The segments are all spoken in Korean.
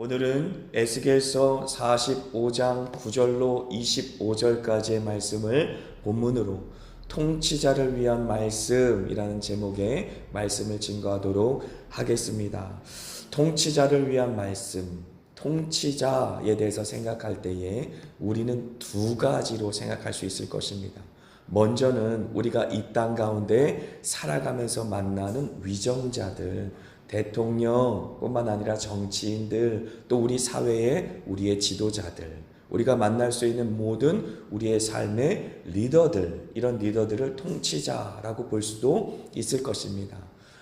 오늘은 에스겔서 45장 9절로 25절까지의 말씀을 본문으로 통치자를 위한 말씀이라는 제목의 말씀을 증거하도록 하겠습니다. 통치자를 위한 말씀, 통치자에 대해서 생각할 때에 우리는 두 가지로 생각할 수 있을 것입니다. 먼저는 우리가 이 땅 가운데 살아가면서 만나는 위정자들, 대통령뿐만 아니라 정치인들, 또 우리 사회의 우리의 지도자들, 우리가 만날 수 있는 모든 우리의 삶의 리더들, 이런 리더들을 통치자라고 볼 수도 있을 것입니다.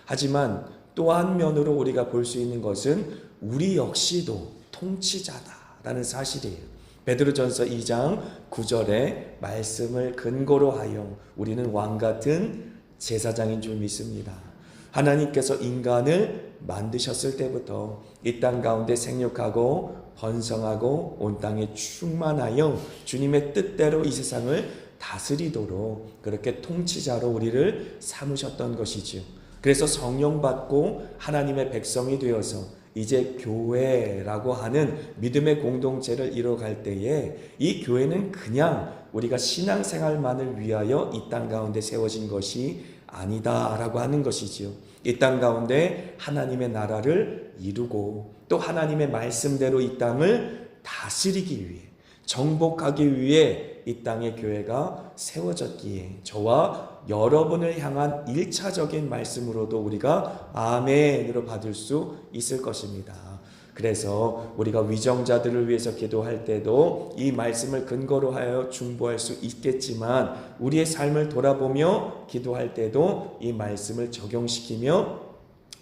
하지만 또 한 면으로 우리가 볼 수 있는 것은 우리 역시도 통치자다라는 사실이에요. 베드로전서 2장 9절의 말씀을 근거로 하여 우리는 왕같은 제사장인 줄 믿습니다. 하나님께서 인간을 만드셨을 때부터 이 땅 가운데 생육하고 번성하고 온 땅에 충만하여 주님의 뜻대로 이 세상을 다스리도록 그렇게 통치자로 우리를 삼으셨던 것이지요. 그래서 성령 받고 하나님의 백성이 되어서 이제 교회라고 하는 믿음의 공동체를 이뤄갈 때에 이 교회는 그냥 우리가 신앙생활만을 위하여 이 땅 가운데 세워진 것이 아니다라고 하는 것이지요. 이 땅 가운데 하나님의 나라를 이루고 또 하나님의 말씀대로 이 땅을 다스리기 위해, 정복하기 위해 이 땅의 교회가 세워졌기에 저와 여러분을 향한 1차적인 말씀으로도 우리가 아멘으로 받을 수 있을 것입니다. 그래서 우리가 위정자들을 위해서 기도할 때도 이 말씀을 근거로 하여 중보할 수 있겠지만 우리의 삶을 돌아보며 기도할 때도 이 말씀을 적용시키며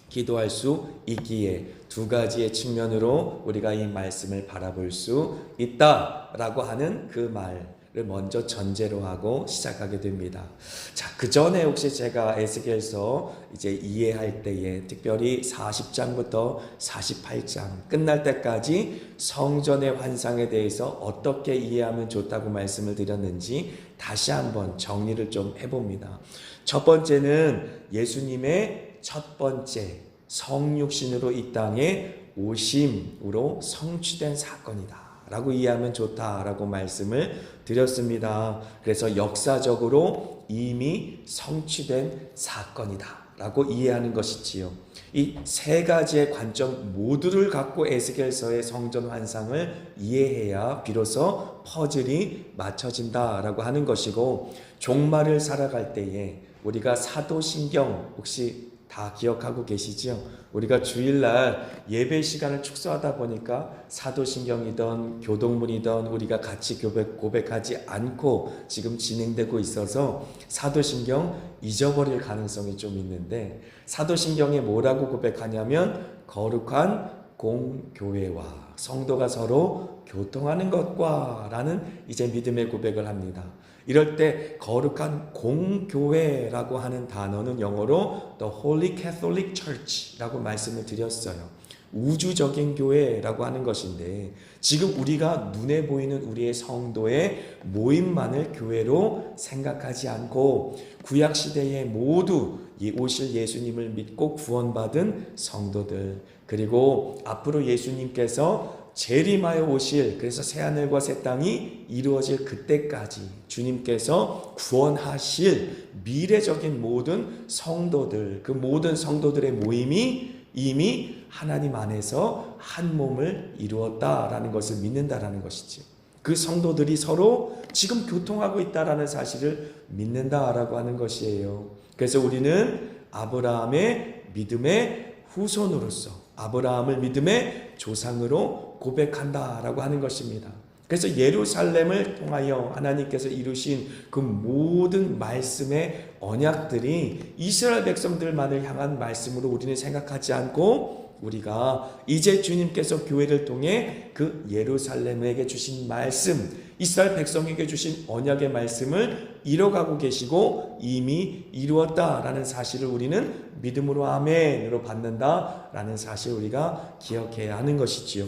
기도할 수 있기에 두 가지의 측면으로 우리가 이 말씀을 바라볼 수 있다라고 하는 그 말을 먼저 전제로 하고 시작하게 됩니다. 자, 그 전에 혹시 제가 에스겔서 이제 이해할 때에 특별히 40장부터 48장 끝날 때까지 성전의 환상에 대해서 어떻게 이해하면 좋다고 말씀을 드렸는지 다시 한번 정리를 좀 해봅니다. 첫 번째는 예수님의 첫 번째 성육신으로 이 땅에 오심으로 성취된 사건이다 라고 이해하면 좋다라고 말씀을 드렸습니다. 그래서 역사적으로 이미 성취된 사건이다 라고 이해하는 것이지요. 이 세 가지의 관점 모두를 갖고 에스겔서의 성전 환상을 이해해야 비로소 퍼즐이 맞춰진다라고 하는 것이고, 종말을 살아갈 때에 우리가 사도신경 혹시 다 기억하고 계시죠? 우리가 주일날 예배 시간을 축소하다 보니까 사도신경이든 교동문이든 우리가 같이 고백하지 않고 지금 진행되고 있어서 사도신경 잊어버릴 가능성이 좀 있는데, 사도신경에 뭐라고 고백하냐면 거룩한 공교회와 성도가 서로 교통하는 것과 라는 이제 믿음의 고백을 합니다. 이럴 때 거룩한 공교회라고 하는 단어는 영어로 The Holy Catholic Church라고 말씀을 드렸어요. 우주적인 교회라고 하는 것인데, 지금 우리가 눈에 보이는 우리의 성도의 모임만을 교회로 생각하지 않고 구약시대에 모두 오실 예수님을 믿고 구원받은 성도들, 그리고 앞으로 예수님께서 재림하여 오실, 그래서 새하늘과 새 땅이 이루어질 그때까지 주님께서 구원하실 미래적인 모든 성도들, 그 모든 성도들의 모임이 이미 하나님 안에서 한 몸을 이루었다라는 것을 믿는다라는 것이지. 그 성도들이 서로 지금 교통하고 있다라는 사실을 믿는다라고 하는 것이에요. 그래서 우리는 아브라함의 믿음의 후손으로서 아브라함을 믿음의 조상으로 고백한다라고 하는 것입니다. 그래서 예루살렘을 통하여 하나님께서 이루신 그 모든 말씀의 언약들이 이스라엘 백성들만을 향한 말씀으로 우리는 생각하지 않고, 우리가 이제 주님께서 교회를 통해 그 예루살렘에게 주신 말씀, 이스라엘 백성에게 주신 언약의 말씀을 이뤄가고 계시고 이미 이루었다라는 사실을 우리는 믿음으로 아멘으로 받는다라는 사실을 우리가 기억해야 하는 것이지요.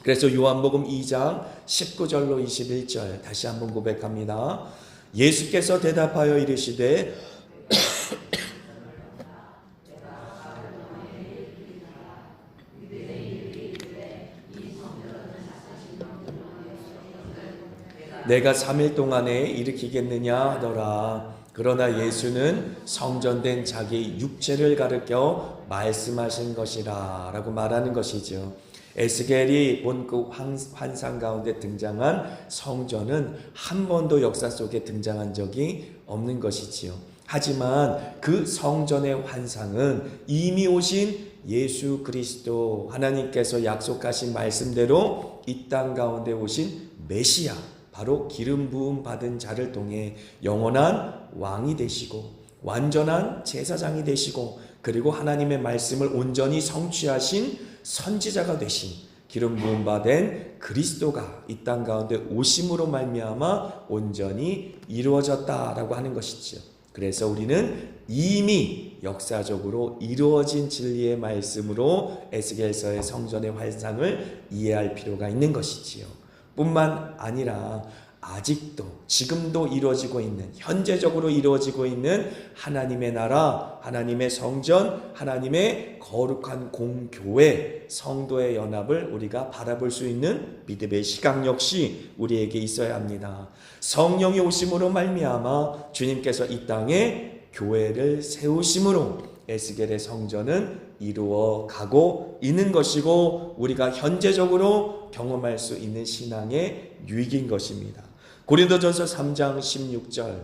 그래서 요한복음 2장 19절로 21절 다시 한번 고백합니다. 예수께서 대답하여 이르시되 내가 3일 동안에 일으키겠느냐 하더라. 그러나 예수는 성전된 자기 육체를 가르켜 말씀하신 것이라 라고 말하는 것이죠. 에스겔이 본 그 환상 가운데 등장한 성전은 한 번도 역사 속에 등장한 적이 없는 것이지요. 하지만 그 성전의 환상은 이미 오신 예수 그리스도, 하나님께서 약속하신 말씀대로 이 땅 가운데 오신 메시아, 바로 기름 부음 받은 자를 통해 영원한 왕이 되시고 완전한 제사장이 되시고 그리고 하나님의 말씀을 온전히 성취하신 선지자가 되신 기름 부음 받은 그리스도가 이 땅 가운데 오심으로 말미암아 온전히 이루어졌다라고 하는 것이지요. 그래서 우리는 이미 역사적으로 이루어진 진리의 말씀으로 에스겔서의 성전의 환상을 이해할 필요가 있는 것이지요. 뿐만 아니라 아직도 지금도 이루어지고 있는, 현재적으로 이루어지고 있는 하나님의 나라, 하나님의 성전, 하나님의 거룩한 공교회, 성도의 연합을 우리가 바라볼 수 있는 믿음의 시각 역시 우리에게 있어야 합니다. 성령이 오심으로 말미암아 주님께서 이 땅에 교회를 세우심으로 에스겔의 성전은 이루어 가고 있는 것이고 우리가 현재적으로 경험할 수 있는 신앙의 유익인 것입니다. 고린도전서 3장 16절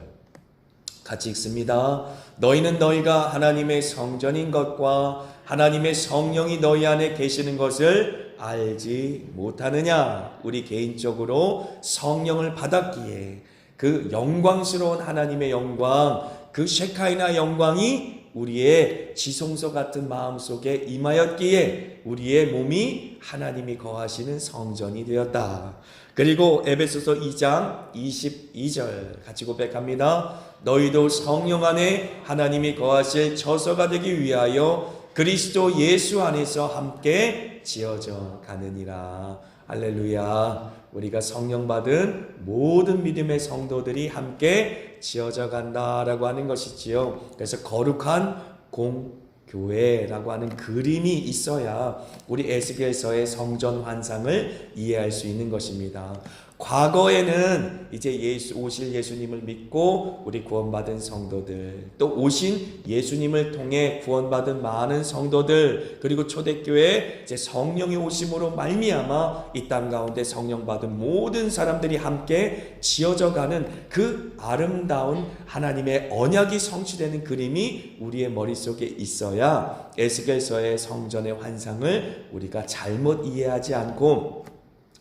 같이 읽습니다. 너희는 너희가 하나님의 성전인 것과 하나님의 성령이 너희 안에 계시는 것을 알지 못하느냐. 우리 개인적으로 성령을 받았기에 그 영광스러운 하나님의 영광, 그 셰카이나 영광이 우리의 지성소 같은 마음속에 임하였기에 우리의 몸이 하나님이 거하시는 성전이 되었다. 그리고 에베소서 2장 22절 같이 고백합니다. 너희도 성령 안에 하나님이 거하실 처소가 되기 위하여 그리스도 예수 안에서 함께 지어져 가느니라. 할렐루야. 우리가 성령 받은 모든 믿음의 성도들이 함께 지어져 간다라고 하는 것이지요. 그래서 거룩한 공교회라고 하는 그림이 있어야 우리 에스겔서의 성전 환상을 이해할 수 있는 것입니다. 과거에는 이제 오실 예수님을 믿고 우리 구원받은 성도들, 또 오신 예수님을 통해 구원받은 많은 성도들, 그리고 초대교회 이제 성령이 오심으로 말미암아 이 땅 가운데 성령 받은 모든 사람들이 함께 지어져가는 그 아름다운 하나님의 언약이 성취되는 그림이 우리의 머릿속에 있어야 에스겔서의 성전의 환상을 우리가 잘못 이해하지 않고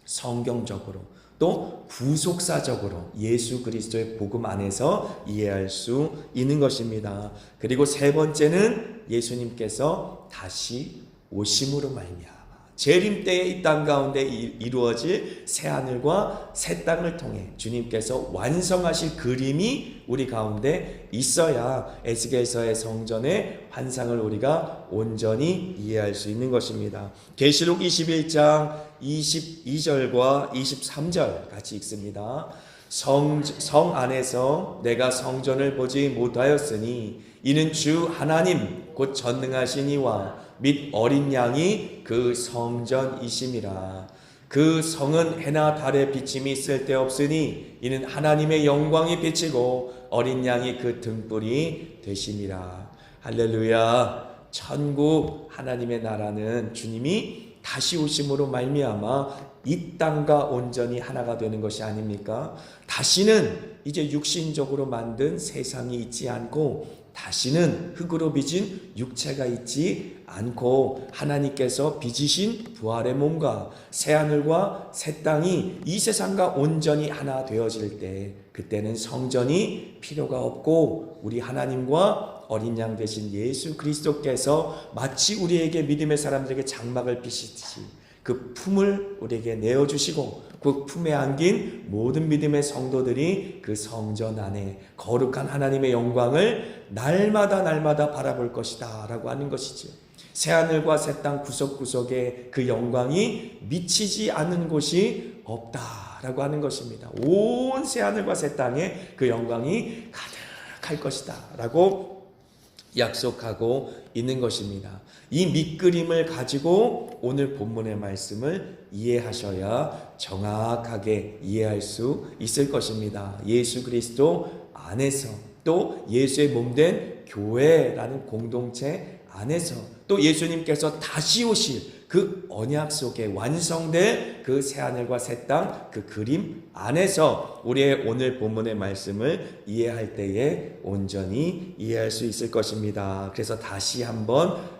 성경적으로 또 구속사적으로 예수 그리스도의 복음 안에서 이해할 수 있는 것입니다. 그리고 세 번째는 예수님께서 다시 오심으로 말미암아 재림 때에 이 땅 가운데 이루어질 새 하늘과 새 땅을 통해 주님께서 완성하실 그림이 우리 가운데 있어야 에스겔서의 성전의 환상을 우리가 온전히 이해할 수 있는 것입니다. 계시록 21장 22절과 23절 같이 읽습니다. 성 안에서 내가 성전을 보지 못하였으니 이는 주 하나님 곧 전능하신 이와 및 어린 양이 그 성전이심이라. 그 성은 해나 달의 비침이 쓸데없으니 이는 하나님의 영광이 비치고 어린 양이 그 등불이 되심이라. 할렐루야. 천국 하나님의 나라는 주님이 다시 오심으로 말미암아 이 땅과 온전히 하나가 되는 것이 아닙니까? 다시는 이제 육신적으로 만든 세상이 있지 않고 다시는 흙으로 빚은 육체가 있지 않고 하나님께서 빚으신 부활의 몸과 새하늘과 새 땅이 이 세상과 온전히 하나 되어질 때 그때는 성전이 필요가 없고 우리 하나님과 어린 양 되신 예수 그리스도께서 마치 우리에게 믿음의 사람들에게 장막을 비시듯이 그 품을 우리에게 내어주시고 그 품에 안긴 모든 믿음의 성도들이 그 성전 안에 거룩한 하나님의 영광을 날마다 바라볼 것이다 라고 하는 것이죠. 새하늘과 새 땅 구석구석에 그 영광이 미치지 않는 곳이 없다라고 하는 것입니다. 온 새하늘과 새 땅에 그 영광이 가득할 것이다 라고 약속하고 있는 것입니다. 이 밑그림을 가지고 오늘 본문의 말씀을 이해하셔야 정확하게 이해할 수 있을 것입니다. 예수 그리스도 안에서, 또 예수의 몸된 교회라는 공동체 안에서, 또 예수님께서 다시 오실 그 언약 속에 완성될 그 새하늘과 새 땅, 그 그림 안에서 우리의 오늘 본문의 말씀을 이해할 때에 온전히 이해할 수 있을 것입니다. 그래서 다시 한번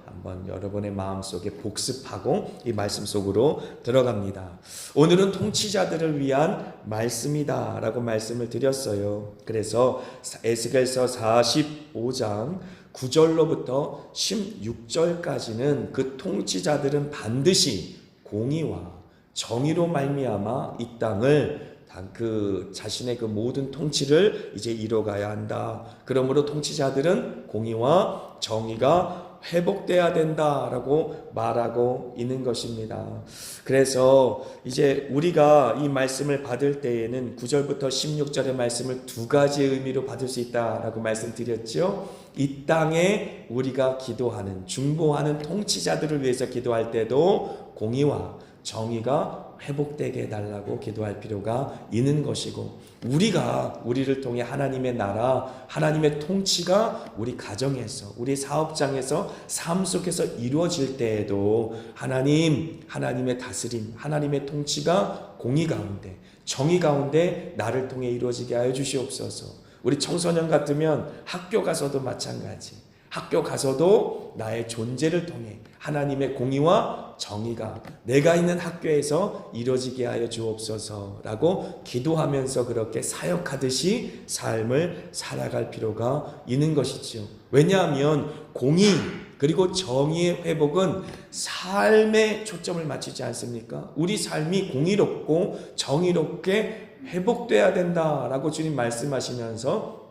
여러분의 마음속에 복습하고 이 말씀 속으로 들어갑니다. 오늘은 통치자들을 위한 말씀이다 라고 말씀을 드렸어요. 그래서 에스겔서 45장 9절로부터 16절까지는 그 통치자들은 반드시 공의와 정의로 말미암아 이 땅을 그 자신의 그 모든 통치를 이제 이뤄가야 한다. 그러므로 통치자들은 공의와 정의가 회복돼야 된다라고 말하고 있는 것입니다. 그래서 이제 우리가 이 말씀을 받을 때에는 9절부터 16절의 말씀을 두 가지 의미로 받을 수 있다라고 말씀드렸죠. 이 땅에 우리가 기도하는, 중보하는 통치자들을 위해서 기도할 때도 공의와 정의가 회복되게 해달라고 기도할 필요가 있는 것이고, 우리를 통해 하나님의 나라, 하나님의 통치가 우리 가정에서, 우리 사업장에서, 삶 속에서 이루어질 때에도 하나님의 다스림, 하나님의 통치가 공의 가운데, 정의 가운데 나를 통해 이루어지게 하여 주시옵소서. 우리 청소년 같으면 학교 가서도 마찬가지. 학교 가서도 나의 존재를 통해 하나님의 공의와 정의가 내가 있는 학교에서 이루어지게 하여 주옵소서라고 기도하면서 그렇게 사역하듯이 삶을 살아갈 필요가 있는 것이지요. 왜냐하면 공의 그리고 정의의 회복은 삶에 초점을 맞추지 않습니까? 우리 삶이 공의롭고 정의롭게 회복돼야 된다라고 주님 말씀하시면서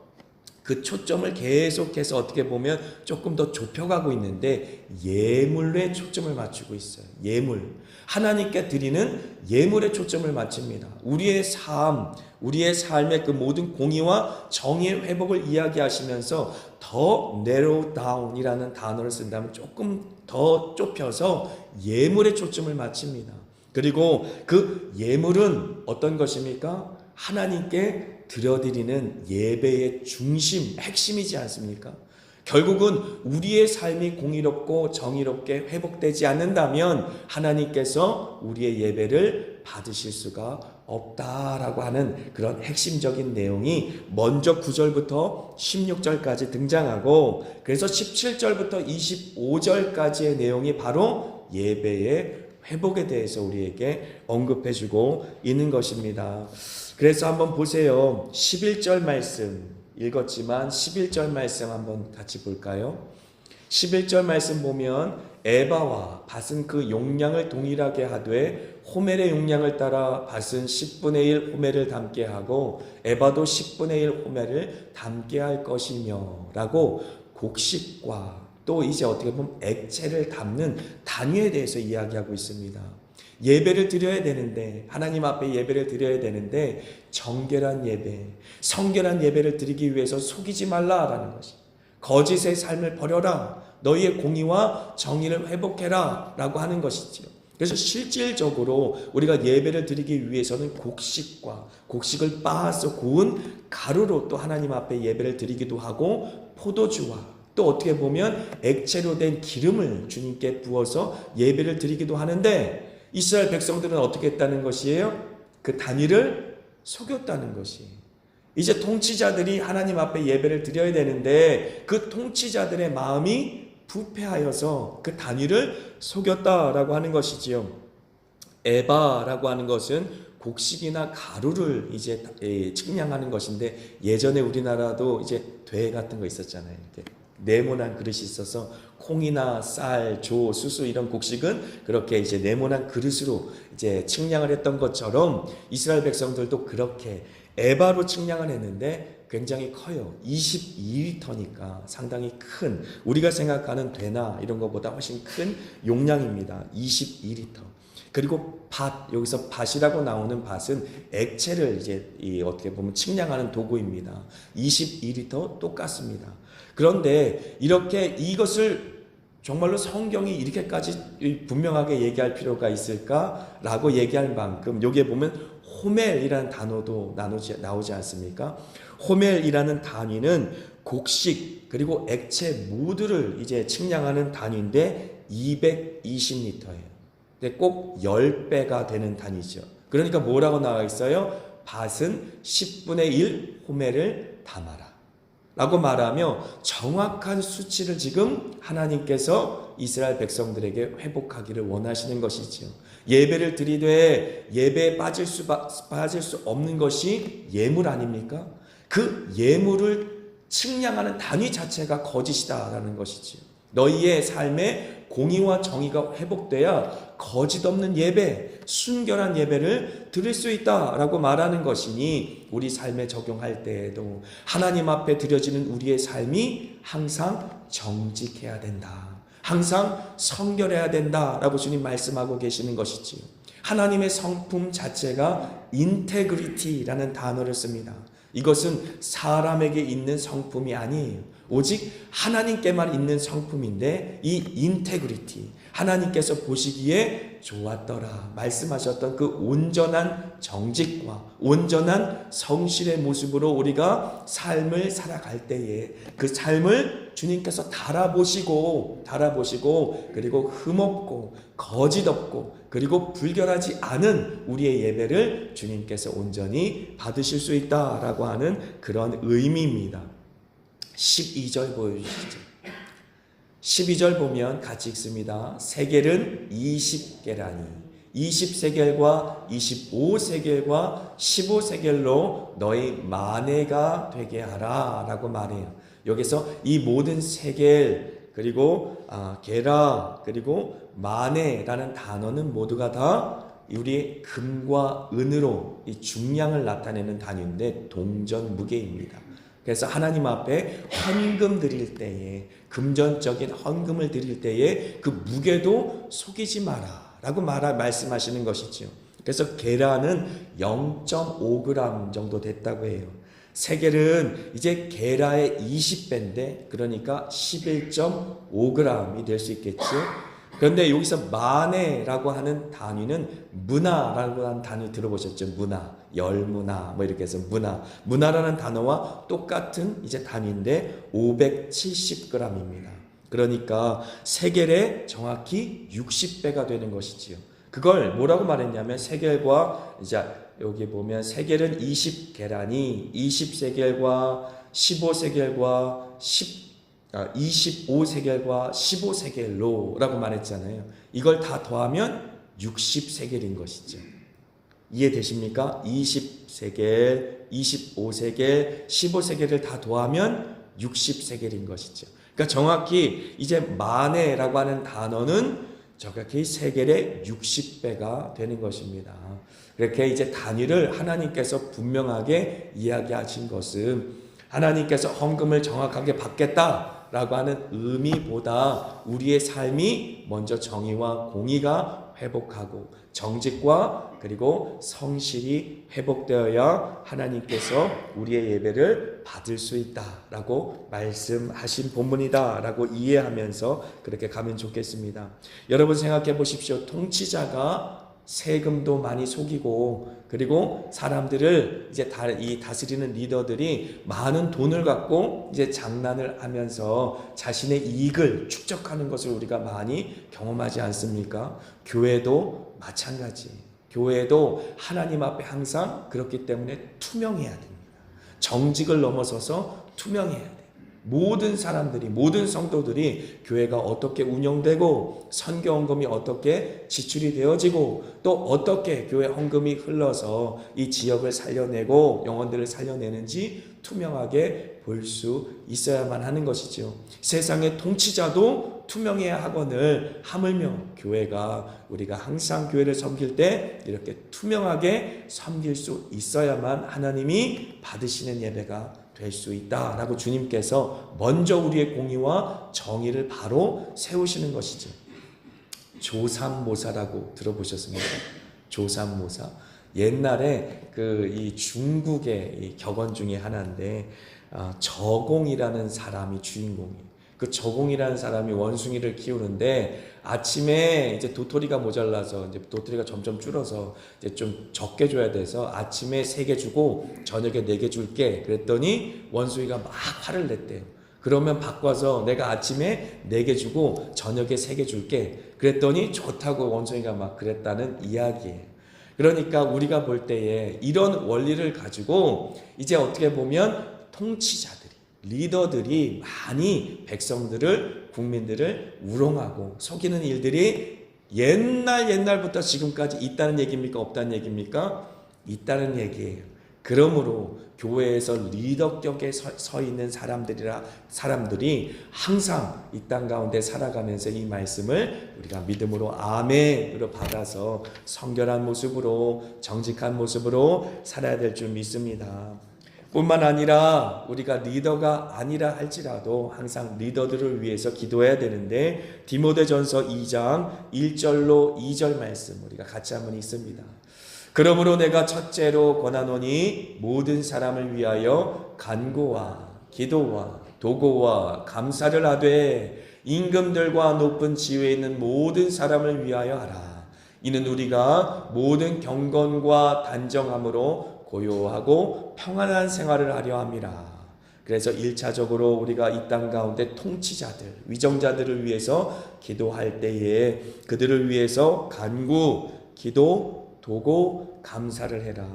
그 초점을 계속해서 어떻게 보면 조금 더 좁혀가고 있는데 예물에 초점을 맞추고 있어요. 예물. 하나님께 드리는 예물에 초점을 맞춥니다. 우리의 삶의 그 모든 공의와 정의의 회복을 이야기하시면서 더 narrow down이라는 단어를 쓴다면 조금 더 좁혀서 예물에 초점을 맞춥니다. 그리고 그 예물은 어떤 것입니까? 하나님께 드려드리는 예배의 중심, 핵심이지 않습니까? 결국은 우리의 삶이 공의롭고 정의롭게 회복되지 않는다면 하나님께서 우리의 예배를 받으실 수가 없다라고 하는 그런 핵심적인 내용이 먼저 9절부터 16절까지 등장하고, 그래서 17절부터 25절까지의 내용이 바로 예배의 회복에 대해서 우리에게 언급해주고 있는 것입니다. 그래서 한번 보세요. 11절 말씀 읽었지만 11절 말씀 한번 같이 볼까요? 11절 말씀 보면 에바와 밭은 그 용량을 동일하게 하되 호멜의 용량을 따라 밭은 10분의 1 호멜을 담게 하고 에바도 10분의 1 호멜을 담게 할 것이며 라고 곡식과 또 이제 어떻게 보면 액체를 담는 단위에 대해서 이야기하고 있습니다. 예배를 드려야 되는데, 하나님 앞에 예배를 드려야 되는데 정결한 예배, 성결한 예배를 드리기 위해서 속이지 말라라는 것이, 거짓의 삶을 버려라, 너희의 공의와 정의를 회복해라 라고 하는 것이지요. 그래서 실질적으로 우리가 예배를 드리기 위해서는 곡식을 빻아서 구운 가루로 또 하나님 앞에 예배를 드리기도 하고, 포도주와 또 어떻게 보면 액체로 된 기름을 주님께 부어서 예배를 드리기도 하는데, 이스라엘 백성들은 어떻게 했다는 것이에요? 그 단위를 속였다는 것이. 이제 통치자들이 하나님 앞에 예배를 드려야 되는데 그 통치자들의 마음이 부패하여서 그 단위를 속였다라고 하는 것이지요. 에바라고 하는 것은 곡식이나 가루를 이제 측량하는 것인데, 예전에 우리나라도 이제 대 같은 거 있었잖아요. 이렇게 네모난 그릇이 있어서 콩이나 쌀, 조, 수수 이런 곡식은 그렇게 이제 네모난 그릇으로 이제 측량을 했던 것처럼 이스라엘 백성들도 그렇게 에바로 측량을 했는데 굉장히 커요. 22리터니까 상당히 큰, 우리가 생각하는 되나 이런 것보다 훨씬 큰 용량입니다. 22리터. 그리고 밭, 여기서 밭이라고 나오는 밭은 액체를 이제 어떻게 보면 측량하는 도구입니다. 22리터 똑같습니다. 그런데 이렇게 이것을 정말로 성경이 이렇게까지 분명하게 얘기할 필요가 있을까라고 얘기할 만큼 여기에 보면 호멜이라는 단어도 나오지 않습니까? 호멜이라는 단위는 곡식 그리고 액체 모두를 이제 측량하는 단위인데 220리터예요. 근데 꼭 10배가 되는 단위죠. 그러니까 뭐라고 나와 있어요? 밭은 10분의 1 호멜을 담아라 라고 말하며 정확한 수치를 지금 하나님께서 이스라엘 백성들에게 회복하기를 원하시는 것이지요. 예배를 드리되 예배에 빠질 수 없는 것이 예물 아닙니까? 그 예물을 측량하는 단위 자체가 거짓이다라는 것이지요. 너희의 삶에 공의와 정의가 회복돼야 거짓 없는 예배, 순결한 예배를 드릴 수 있다라고 말하는 것이니 우리 삶에 적용할 때에도 하나님 앞에 드려지는 우리의 삶이 항상 정직해야 된다. 항상 성결해야 된다라고 주님 말씀하고 계시는 것이지요. 하나님의 성품 자체가 인테그리티라는 단어를 씁니다. 이것은 사람에게 있는 성품이 아니에요. 오직 하나님께만 있는 성품인데 이 인테그리티, 하나님께서 보시기에 좋았더라 말씀하셨던 그 온전한 정직과 온전한 성실의 모습으로 우리가 삶을 살아갈 때에 그 삶을 주님께서 달아보시고 그리고 흠없고 거짓 없고 그리고 불결하지 않은 우리의 예배를 주님께서 온전히 받으실 수 있다라고 하는 그런 의미입니다. 12절 보여주시죠. 12절 보면 같이 읽습니다. 세겔은 20게라니 20세겔과 25세겔과 15세겔로 너희 만회가 되게 하라 라고 말해요. 여기서 이 모든 세겔 그리고 게라 그리고 만회라는 단어는 모두가 다 우리 금과 은으로 이 중량을 나타내는 단위인데 동전무게입니다. 그래서 하나님 앞에 헌금 드릴 때에 금전적인 헌금을 드릴 때에 그 무게도 속이지 마라 라고 말씀하시는 것이죠. 그래서 게라는 0.5g 정도 됐다고 해요. 세겔은 이제 게라의 20배인데 그러니까 11.5g이 될 수 있겠죠. 그런데 여기서 만해라고 하는 단위는 문화라고 하는 단위 들어보셨죠? 문화, 열문화 뭐 이렇게 해서 문화라는 단어와 똑같은 이제 단위인데 570g입니다. 그러니까 세겔에 정확히 60배가 되는 것이지요. 그걸 뭐라고 말했냐면 세겔과 이제 여기 보면 세겔은 20게라니 20세겔과 15세겔과 25세겔과 15세겔로 라고 말했잖아요. 이걸 다 더하면 60세겔인 것이죠. 이해되십니까? 20세겔, 25세겔, 15세겔을 다 더하면 60세겔인 것이죠. 그러니까 정확히 이제 만해라고 하는 단어는 정확히 세겔의 60배가 되는 것입니다. 그렇게 이제 단위를 하나님께서 분명하게 이야기하신 것은 하나님께서 헌금을 정확하게 받겠다라고 하는 의미보다 우리의 삶이 먼저 정의와 공의가 회복하고 정직과 그리고 성실이 회복되어야 하나님께서 우리의 예배를 받을 수 있다라고 말씀하신 본문이다라고 이해하면서 그렇게 가면 좋겠습니다. 여러분 생각해 보십시오. 통치자가 세금도 많이 속이고 그리고 사람들을 이제 이 다스리는 리더들이 많은 돈을 갖고 이제 장난을 하면서 자신의 이익을 축적하는 것을 우리가 많이 경험하지 않습니까? 교회도 마찬가지. 교회도 하나님 앞에 항상 그렇기 때문에 투명해야 됩니다. 정직을 넘어서서 투명해야 돼요. 모든 사람들이, 모든 성도들이 교회가 어떻게 운영되고 선교 헌금이 어떻게 지출이 되어지고 또 어떻게 교회 헌금이 흘러서 이 지역을 살려내고 영혼들을 살려내는지 투명하게 볼 수 있어야만 하는 것이죠. 세상의 통치자도 투명해야 하거늘 하물며 교회가 우리가 항상 교회를 섬길 때 이렇게 투명하게 섬길 수 있어야만 하나님이 받으시는 예배가 될 수 있다라고 주님께서 먼저 우리의 공의와 정의를 바로 세우시는 것이죠. 조삼모사라고 들어보셨습니까? 조삼모사. 옛날에 이 중국의 이 격언 중에 하나인데 저공이라는 사람이 주인공이에요. 그 저공이라는 사람이 원숭이를 키우는데 아침에 이제 도토리가 모자라서 이제 도토리가 점점 줄어서 이제 좀 적게 줘야 돼서 아침에 3개 주고 저녁에 4개 줄게. 그랬더니 원숭이가 막 화를 냈대요. 그러면 바꿔서 내가 아침에 4개 주고 저녁에 3개 줄게. 그랬더니 좋다고 원숭이가 막 그랬다는 이야기예요. 그러니까 우리가 볼 때에 이런 원리를 가지고 이제 어떻게 보면 통치자들이, 리더들이 많이 백성들을, 국민들을 우롱하고 속이는 일들이 옛날부터 지금까지 있다는 얘기입니까? 없다는 얘기입니까? 있다는 얘기예요. 그러므로 교회에서 리더격에 서 있는 사람들이 항상 이 땅 가운데 살아가면서 이 말씀을 우리가 믿음으로 아멘으로 받아서 성결한 모습으로, 정직한 모습으로 살아야 될 줄 믿습니다. 뿐만 아니라 우리가 리더가 아니라 할지라도 항상 리더들을 위해서 기도해야 되는데, 디모데전서 2장 1절로 2절 말씀 우리가 같이 한번 읽습니다. 그러므로 내가 첫째로 권하노니 모든 사람을 위하여 간구와 기도와 도고와 감사를 하되 임금들과 높은 지위에 있는 모든 사람을 위하여 하라. 이는 우리가 모든 경건과 단정함으로 고요하고 평안한 생활을 하려 함이라. 그래서 1차적으로 우리가 이 땅 가운데 통치자들, 위정자들을 위해서 기도할 때에 그들을 위해서 간구, 기도, 도고, 감사를 해라.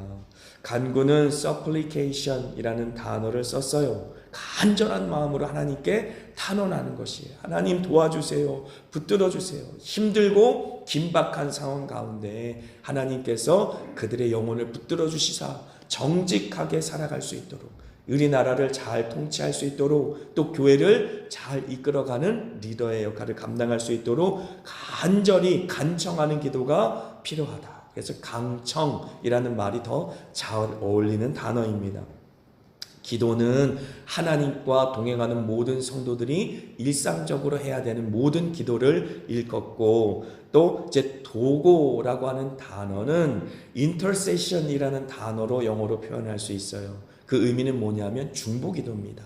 간구는 supplication이라는 단어를 썼어요. 간절한 마음으로 하나님께 탄원하는 것이에요. 하나님 도와주세요. 붙들어 주세요. 힘들고 긴박한 상황 가운데 하나님께서 그들의 영혼을 붙들어 주시사 정직하게 살아갈 수 있도록, 우리나라를 잘 통치할 수 있도록, 또 교회를 잘 이끌어가는 리더의 역할을 감당할 수 있도록 간절히 간청하는 기도가 필요하다. 그래서 강청이라는 말이 더 잘 어울리는 단어입니다. 기도는 하나님과 동행하는 모든 성도들이 일상적으로 해야 되는 모든 기도를 일컫고, 또 이제 도고라고 하는 단어는 intercession이라는 단어로 영어로 표현할 수 있어요. 그 의미는 뭐냐면 중보기도입니다.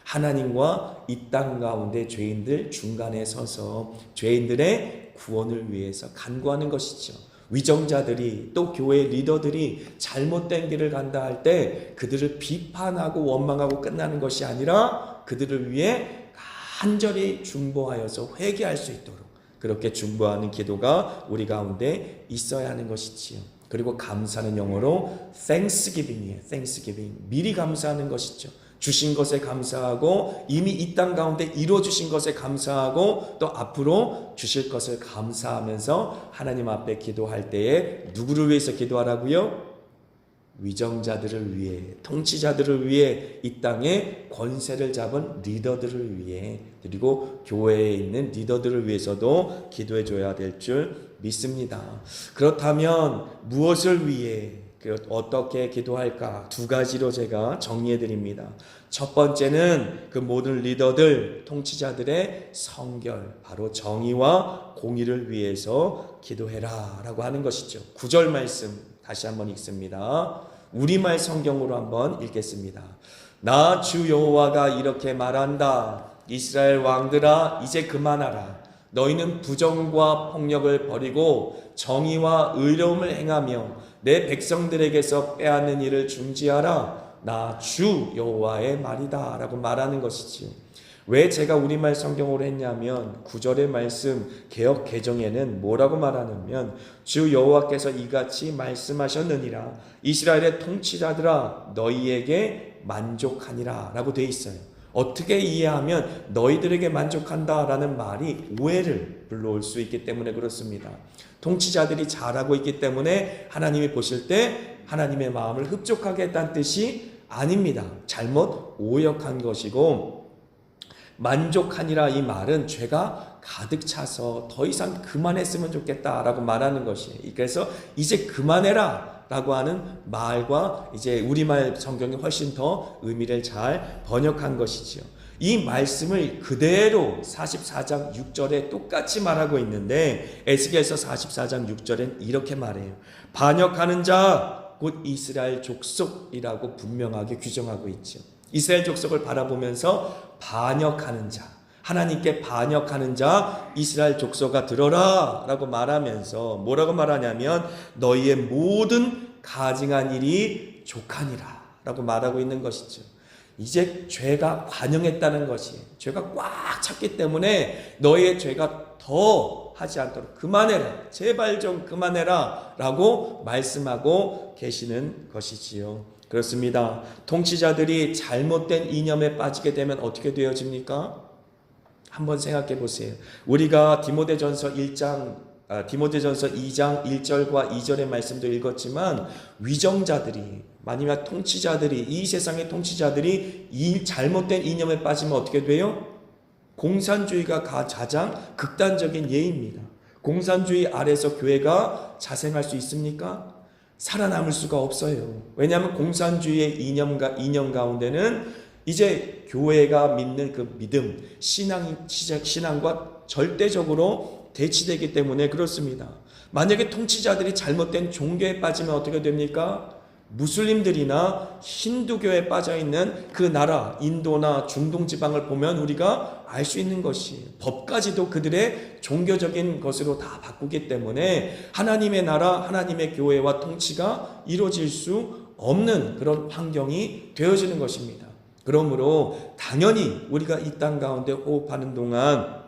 하나님과 이 땅 가운데 죄인들 중간에 서서 죄인들의 구원을 위해서 간구하는 것이죠. 위정자들이, 또 교회 리더들이 잘못된 길을 간다 할 때 그들을 비판하고 원망하고 끝나는 것이 아니라 그들을 위해 간절히 중보하여서 회개할 수 있도록 그렇게 중보하는 기도가 우리 가운데 있어야 하는 것이지요. 그리고 감사는 영어로 thanksgiving이에요. thanksgiving. 미리 감사하는 것이죠. 주신 것에 감사하고, 이미 이 땅 가운데 이루어 주신 것에 감사하고, 또 앞으로 주실 것을 감사하면서 하나님 앞에 기도할 때에 누구를 위해서 기도하라고요? 위정자들을 위해, 통치자들을 위해, 이 땅에 권세를 잡은 리더들을 위해, 그리고 교회에 있는 리더들을 위해서도 기도해 줘야 될 줄 믿습니다. 그렇다면 무엇을 위해, 어떻게 기도할까? 2가지로 제가 정리해 드립니다. 첫 번째는 그 모든 리더들, 통치자들의 성결, 바로 정의와 공의를 위해서 기도해라 라고 하는 것이죠. 9절 말씀 다시 한번 읽습니다. 우리말 성경으로 한번 읽겠습니다. 나 주 여호와가 이렇게 말한다. 이스라엘 왕들아, 이제 그만하라. 너희는 부정과 폭력을 버리고 정의와 의로움을 행하며 내 백성들에게서 빼앗는 일을 중지하라. 나 주 여호와의 말이다 라고 말하는 것이지요. 왜 제가 우리말 성경으로 했냐면 9절의 말씀 개역 개정에는 뭐라고 말하냐면 주 여호와께서 이같이 말씀하셨느니라. 이스라엘의 통치자들아, 너희에게 만족하니라 라고 되어 있어요. 어떻게 이해하면 너희들에게 만족한다라는 말이 오해를 불러올 수 있기 때문에 그렇습니다. 통치자들이 잘하고 있기 때문에 하나님이 보실 때 하나님의 마음을 흡족하게 했다는 뜻이 아닙니다. 잘못 오역한 것이고, 만족하니라 이 말은 죄가 가득 차서 더 이상 그만했으면 좋겠다라고 말하는 것이에요. 그래서 이제 그만해라 라고 하는 말과 이제 우리말 성경이 훨씬 더 의미를 잘 번역한 것이지요. 이 말씀을 그대로 44장 6절에 똑같이 말하고 있는데 에스겔서 44장 6절엔 이렇게 말해요. 반역하는 자 곧 이스라엘 족속이라고 분명하게 규정하고 있죠. 이스라엘 족속을 바라보면서 반역하는 자, 하나님께 반역하는 자 이스라엘 족속아 들어라 라고 말하면서 뭐라고 말하냐면 너희의 모든 가증한 일이 족하니라 라고 말하고 있는 것이죠. 이제 죄가 관영했다는 것이, 죄가 꽉 찼기 때문에 너희의 죄가 더 하지 않도록 그만해라, 제발 좀 그만해라 라고 말씀하고 계시는 것이지요. 그렇습니다. 통치자들이 잘못된 이념에 빠지게 되면 어떻게 되어집니까? 한번 생각해 보세요. 우리가 디모데전서 2장 1절과 2절의 말씀도 읽었지만 위정자들이, 아니면 통치자들이, 이 세상의 통치자들이 이 잘못된 이념에 빠지면 어떻게 돼요? 공산주의가 가장 극단적인 예입니다. 공산주의 아래서 교회가 자생할 수 있습니까? 살아남을 수가 없어요. 왜냐하면 공산주의의 이념 가운데는 이제 교회가 믿는 그 믿음, 신앙과 절대적으로 대치되기 때문에 그렇습니다. 만약에 통치자들이 잘못된 종교에 빠지면 어떻게 됩니까? 무슬림들이나 힌두교에 빠져있는 그 나라, 인도나 중동 지방을 보면 우리가 알 수 있는 것이, 법까지도 그들의 종교적인 것으로 다 바꾸기 때문에 하나님의 나라, 하나님의 교회와 통치가 이루어질 수 없는 그런 환경이 되어지는 것입니다. 그러므로 당연히 우리가 이 땅 가운데 호흡하는 동안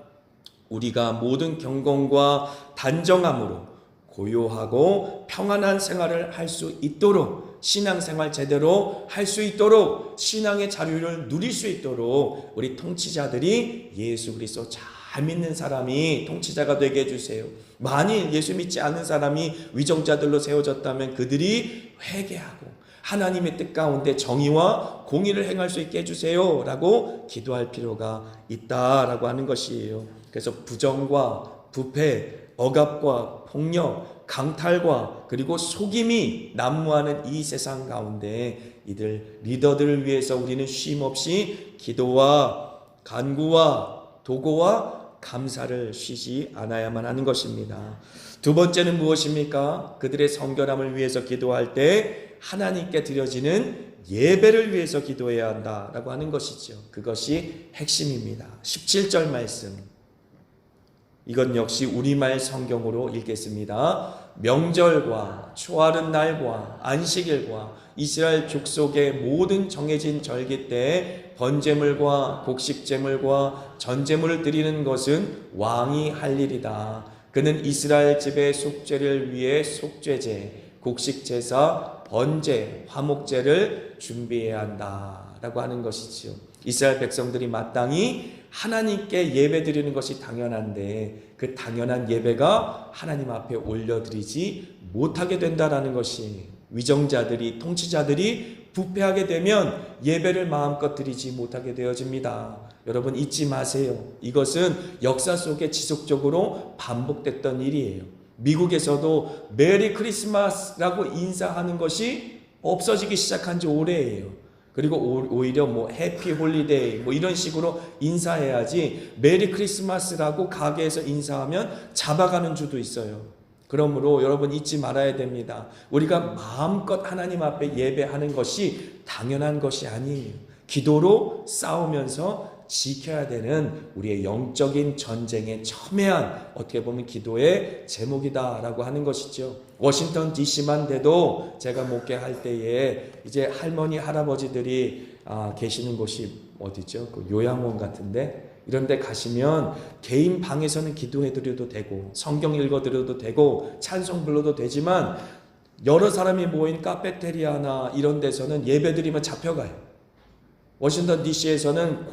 우리가 모든 경건과 단정함으로 고요하고 평안한 생활을 할 수 있도록, 신앙생활 제대로 할 수 있도록, 신앙의 자유를 누릴 수 있도록 우리 통치자들이 예수 그리스도 잘 믿는 사람이 통치자가 되게 해주세요. 만일 예수 믿지 않는 사람이 위정자들로 세워졌다면 그들이 회개하고 하나님의 뜻 가운데 정의와 공의를 행할 수 있게 해주세요 라고 기도할 필요가 있다라고 하는 것이에요. 그래서 부정과 부패, 억압과 폭력, 강탈과 그리고 속임이 난무하는 이 세상 가운데 이들 리더들을 위해서 우리는 쉼없이 기도와 간구와 도고와 감사를 쉬지 않아야만 하는 것입니다. 두 번째는 무엇입니까? 그들의 성결함을 위해서 기도할 때 하나님께 드려지는 예배를 위해서 기도해야 한다라고 하는 것이죠. 그것이 핵심입니다. 17절 말씀, 이건 역시 우리말 성경으로 읽겠습니다. 명절과 초하룻 날과 안식일과 이스라엘 족속의 모든 정해진 절기 때 번제물과 곡식제물과 전제물을 드리는 것은 왕이 할 일이다. 그는 이스라엘 집의 속죄를 위해 속죄제, 곡식제사, 번제, 화목제를 준비해야 한다라고 하는 것이지요. 이스라엘 백성들이 마땅히 하나님께 예배드리는 것이 당연한데 그 당연한 예배가 하나님 앞에 올려드리지 못하게 된다라는 것이, 위정자들이, 통치자들이 부패하게 되면 예배를 마음껏 드리지 못하게 되어집니다. 여러분 잊지 마세요. 이것은 역사 속에 지속적으로 반복됐던 일이에요. 미국에서도 메리 크리스마스라고 인사하는 것이 없어지기 시작한 지 오래예요. 그리고 오히려 해피 홀리데이 이런 식으로 인사해야지, 메리 크리스마스라고 가게에서 인사하면 잡아가는 주도 있어요. 그러므로 여러분 잊지 말아야 됩니다. 우리가 마음껏 하나님 앞에 예배하는 것이 당연한 것이 아니에요. 기도로 싸우면서 지켜야 되는 우리의 영적인 전쟁의 첨예한, 어떻게 보면 기도의 제목이다라고 하는 것이죠. 워싱턴 DC만 돼도 제가 목회할 때에 이제 할머니 할아버지들이 계시는 곳이 어디죠? 그 요양원 같은데 이런 데 가시면 개인 방에서는 기도해드려도 되고 성경 읽어드려도 되고 찬송 불러도 되지만 여러 사람이 모인 카페테리아나 이런 데서는 예배드리면 잡혀가요. 워싱턴 DC에서는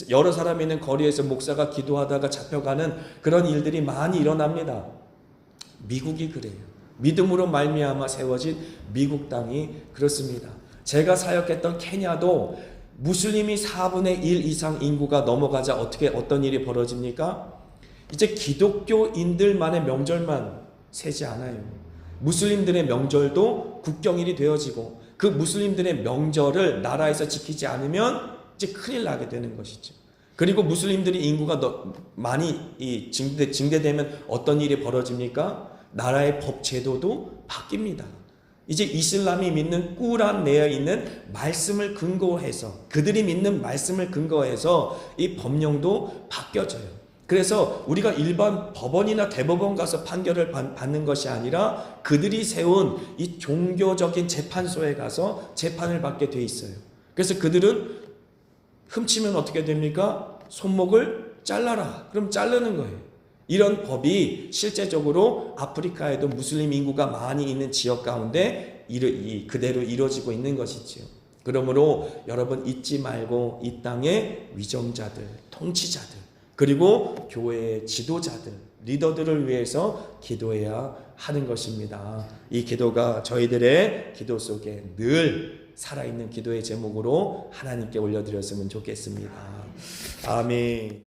여러 사람이 있는 거리에서 목사가 기도하다가 잡혀가는 그런 일들이 많이 일어납니다. 미국이 그래요. 믿음으로 말미암아 세워진 미국 땅이 그렇습니다. 제가 사역했던 케냐도 무슬림이 4분의 1 이상 인구가 넘어가자 어떤 일이 벌어집니까? 이제 기독교인들만의 명절만 세지 않아요. 무슬림들의 명절도 국경일이 되어지고 그 무슬림들의 명절을 나라에서 지키지 않으면 이제 큰일 나게 되는 것이죠. 그리고 무슬림들이 인구가 많이 증대되면 어떤 일이 벌어집니까? 나라의 법 제도도 바뀝니다. 이제 이슬람이 믿는 꾸란 내에 있는 말씀을 근거해서, 그들이 믿는 말씀을 근거해서 이 법령도 바뀌어져요. 그래서 우리가 일반 법원이나 대법원 가서 판결을 받는 것이 아니라 그들이 세운 이 종교적인 재판소에 가서 재판을 받게 돼 있어요. 그래서 그들은 훔치면 어떻게 됩니까? 손목을 잘라라. 그럼 자르는 거예요. 이런 법이 실제적으로 아프리카에도 무슬림 인구가 많이 있는 지역 가운데 그대로 이루어지고 있는 것이지요. 그러므로 여러분 잊지 말고 이 땅의 위정자들, 통치자들, 그리고 교회의 지도자들, 리더들을 위해서 기도해야 하는 것입니다. 이 기도가 저희들의 기도 속에 늘 살아있는 기도의 제목으로 하나님께 올려드렸으면 좋겠습니다. 아멘.